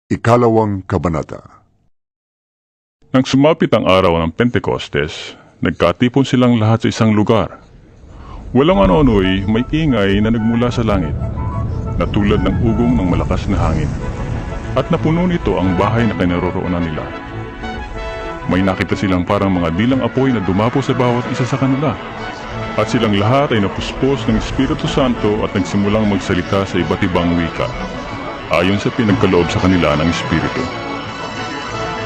Ikalawang Kabanata. Nang sumapit ang araw ng Pentecostes, nagkatipon silang lahat sa isang lugar. Walang ano-ano'y may ingay na nagmula sa langit, na tulad ng ugong ng malakas na hangin, at napuno nito ang bahay na kinaroroonan nila. May nakita silang parang mga dilang apoy na dumapo sa bawat isa sa kanila, at silang lahat ay napuspos ng Espiritu Santo at nagsimulang magsalita sa iba't ibang wika, ayon sa pinagkaloob sa kanila ng Espiritu.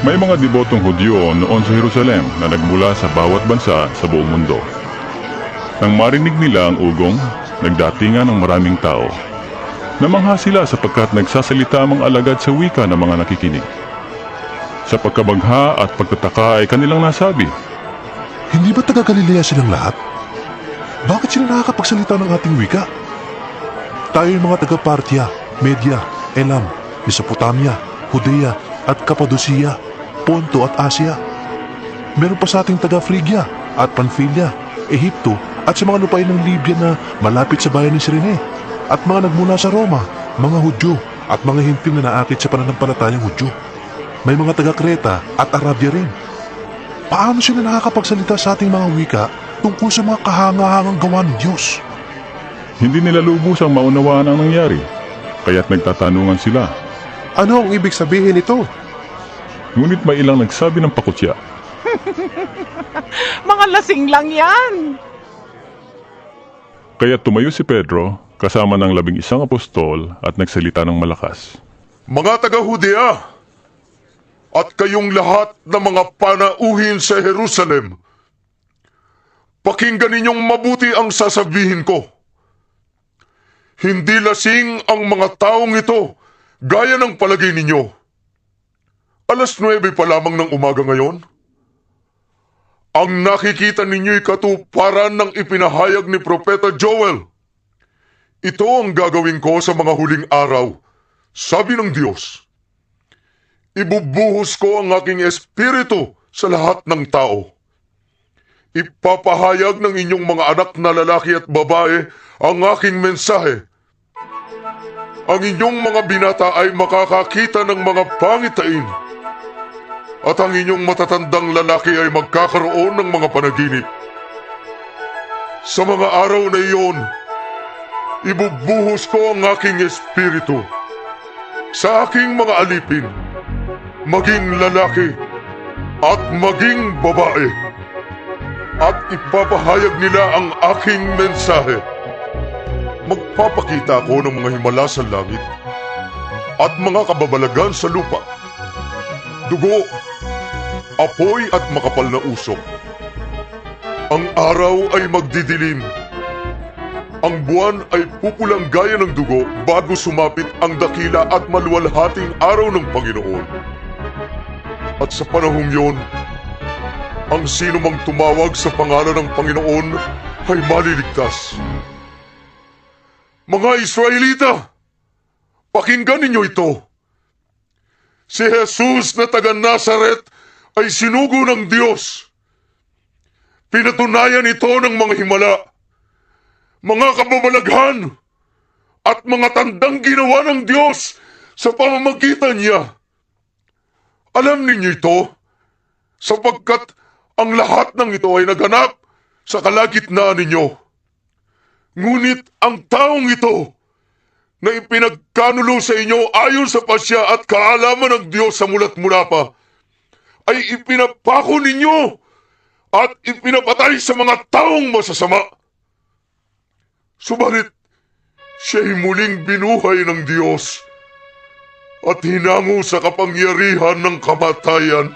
May mga debotong Hudyo noon sa Jerusalem na nagmula sa bawat bansa sa buong mundo. Nang marinig nila ang ugong, nagdatingan ng maraming tao. Namangha sila sapagkat nagsasalita ang mga alagad sa wika ng mga nakikinig. Sa pagkabagha at pagtataka ay kanilang nasabi, Hindi ba taga-Galilea silang lahat? Bakit sila nakakapagsalita ng ating wika? Tayo yung mga taga-Parthia, Media, Elam, Mesopotamia, Judea at Cappadocia, Ponto at Asia. Meron pa sa ating taga-Phrygia at Pamphylia, Ehipto at sa mga lupain ng Libya na malapit sa bayan ni Cyrene, at mga nagmula sa Roma, mga Hudyo at mga hintil na naakit sa pananampalatayang Hudyo. May mga taga-Creta at Arabia rin. Paano sila nakakapagsalita sa ating mga wika tungkol sa mga kahangahangang gawa ng Diyos? hindi nila lubos ang maunawaan ang nangyari, kaya't nagtatanungan sila. Ano ang ibig sabihin nito? Ngunit may ilang nagsabi ng pakutya. Mga lasing lang yan! Kaya tumayo si Pedro kasama ng 11 apostol at nagsalita ng malakas. Mga taga-Judea, at kayong lahat na mga panauhin sa Jerusalem, pakinggan ninyong mabuti ang sasabihin ko. Hindi lasing ang mga taong ito gaya ng palagay ninyo. 9:00 pa lamang ng umaga ngayon. Ang nakikita ninyo'y katuparan ng ipinahayag ni Propeta Joel. Ito ang gagawin ko sa mga huling araw, sabi ng Diyos. Ibubuhos ko ang aking espiritu sa lahat ng tao. Ipapahayag ng inyong mga anak na lalaki at babae ang aking mensahe. Ang inyong mga binata ay makakakita ng mga pangitain, at ang inyong matatandang lalaki ay magkakaroon ng mga panaginip. Sa mga araw na iyon, ibubuhos ko ang aking espiritu sa aking mga alipin, maging lalaki at maging babae, at ipapahayag nila ang aking mensahe. Magpapakita ako ng mga himala sa langit at mga kababalagan sa lupa, dugo, apoy at makapal na usok. Ang araw ay magdidilim. Ang buwan ay pupulang gaya ng dugo bago sumapit ang dakila at maluwalhating araw ng Panginoon. At sa panahong yon, ang sino mang tumawag sa pangalan ng Panginoon ay maliligtas. Mga Israelita, pakinggan ninyo ito. Si Jesus na taga Nazaret ay sinugo ng Diyos. Pinatunayan ito ng mga himala, mga kababalaghan, at mga tandang ginawa ng Diyos sa pamamagitan niya. Alam ninyo ito, sapagkat ang lahat ng ito ay naganap sa kalagitnaan ninyo. Ngunit ang taong ito na ipinagkanulo sa inyo ayon sa pasya at kaalaman ng Diyos sa mulat mula pa, ay ipinapako ninyo at ipinapatay sa mga taong masasama. Subalit, siya'y muling binuhay ng Diyos at hinango sa kapangyarihan ng kamatayan,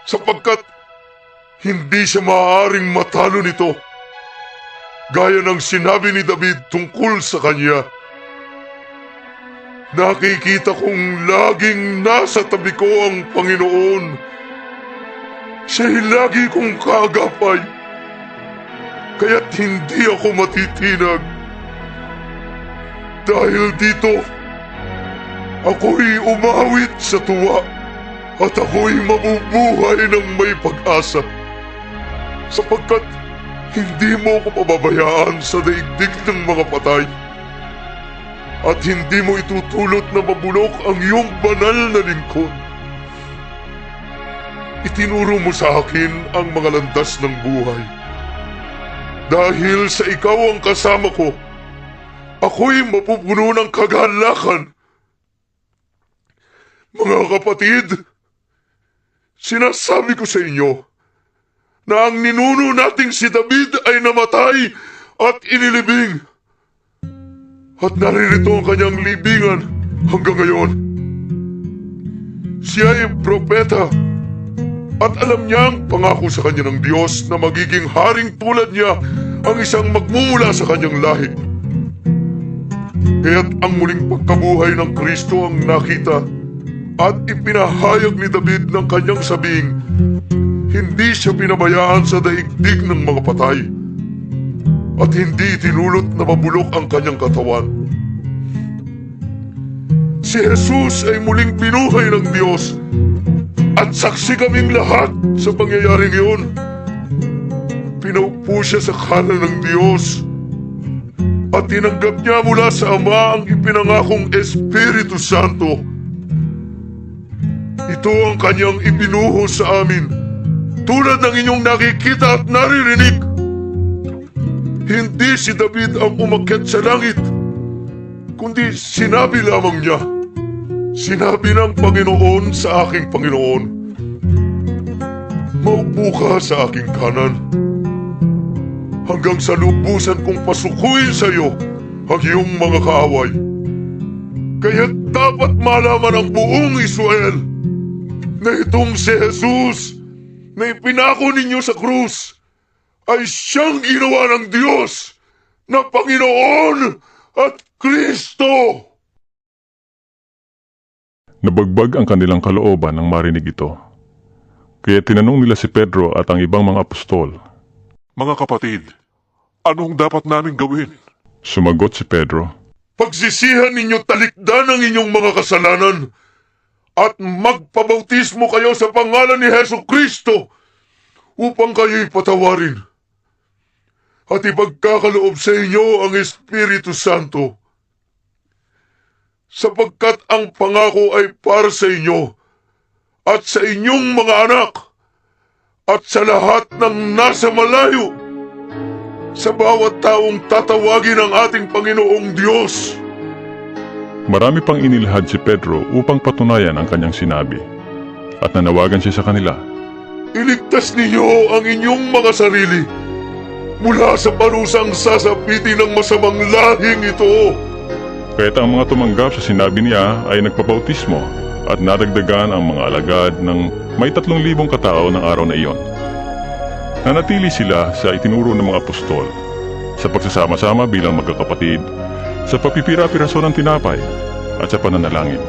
sapagkat hindi siya maaaring matalo nito, gaya ng sinabi ni David tungkol sa kanya. Nakikita kong laging nasa tabi ko ang Panginoon. Siya'y lagi kong kaagapay, kaya't hindi ako matitinag. Dahil dito, ako'y umawit sa tuwa at ako'y mabubuhay ng may pag-asa, sapagkat hindi mo ko pababayaan sa daigdig ng mga patay. at hindi mo itutulot na mabulok ang iyong banal na lingkod. Itinuro mo sa akin ang mga landas ng buhay. Dahil sa ikaw ang kasama ko, ako'y mapupuno ng kagalakan. Mga kapatid, sinasabi ko sa inyo na ang ninuno nating si David ay namatay at inilibing. At naririto ang kanyang libingan hanggang ngayon. Siya ay propeta at alam niya ang pangako sa kanya ng Diyos na magiging haring tulad niya ang isang magmumula sa kanyang lahi. Kaya't ang muling pagkabuhay ng Kristo ang nakita at ipinahayag ni David ng kanyang sabing, hindi siya pinabayaan sa daigdig ng mga patay at hindi tinulot na mabulok ang kanyang katawan. Si Jesus ay muling binuhay ng Diyos at saksi kaming lahat sa pangyayaring iyon. Pinaupo siya sa kanan ng Diyos at tinanggap niya mula sa Ama ang ipinangakong Espiritu Santo. Ito ang kanyang ibinuhos sa amin, tulad ng inyong nakikita at naririnig. Hindi si David ang umakyat sa langit, kundi sinabi lamang niya, sinabi ng Panginoon sa aking Panginoon, maupo ka sa aking kanan, hanggang sa lubusan kong pasukuin sa iyo ang iyong mga kaaway. Kaya dapat malaman ang buong Israel na itong si Jesus na ipinako ninyo sa krus ay siyang ginawa ng Diyos na Panginoon at Kristo. Nabagbag ang kanilang kalooban nang marinig ito. Kaya tinanong nila si Pedro at ang ibang mga apostol. Mga kapatid, anong dapat namin gawin? Sumagot si Pedro, Pagsisihan ninyo talikdan ang inyong mga kasalanan at magpabautismo kayo sa pangalan ni Hesu Kristo upang kayo'y patawarin. At ipagkakaloob sa inyo ang Espiritu Santo, sapagkat ang pangako ay para sa inyo at sa inyong mga anak at sa lahat ng nasa malayo, sa bawat taong tatawagin ang ating Panginoong Diyos. marami pang inilhad si Pedro upang patunayan ang kanyang sinabi. At nanawagan siya sa kanila, Iligtas ninyo ang inyong mga sarili mula sa parusang sasapitin ng masamang lahing ito. Kaya't ang mga tumanggap sa sinabi niya ay nagpabautismo at nadagdagan ang mga alagad ng may 3,000 katao ng araw na iyon. Nanatili sila sa itinuro ng mga apostol, sa pagsasama-sama bilang magkakapatid, sa pagpipira-piraso ng tinapay at sa pananalangin.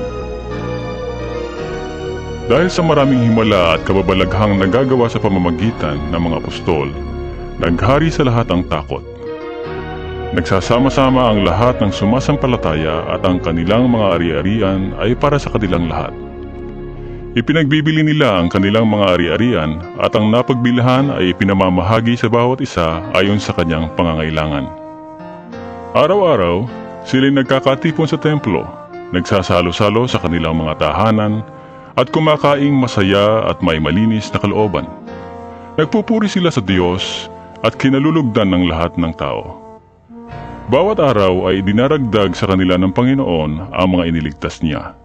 Dahil sa maraming himala at kababalaghang nagagawa sa pamamagitan ng mga apostol, naghari sa lahat ang takot. Nagsasama-sama ang lahat ng sumasampalataya at ang kanilang mga ari-arian ay para sa kanilang lahat. Ipinagbibili nila ang kanilang mga ari-arian at ang napagbilhan ay ipinamamahagi sa bawat isa ayon sa kanyang pangangailangan. Araw-araw, sila'y nagkakatipon sa templo, nagsasalo-salo sa kanilang mga tahanan at kumakaing masaya at may malinis na kalooban. Nagpupuri sila sa Diyos at kinalulugdan ng lahat ng tao. Bawat araw ay dinaragdag sa kanila ng Panginoon ang mga iniligtas niya.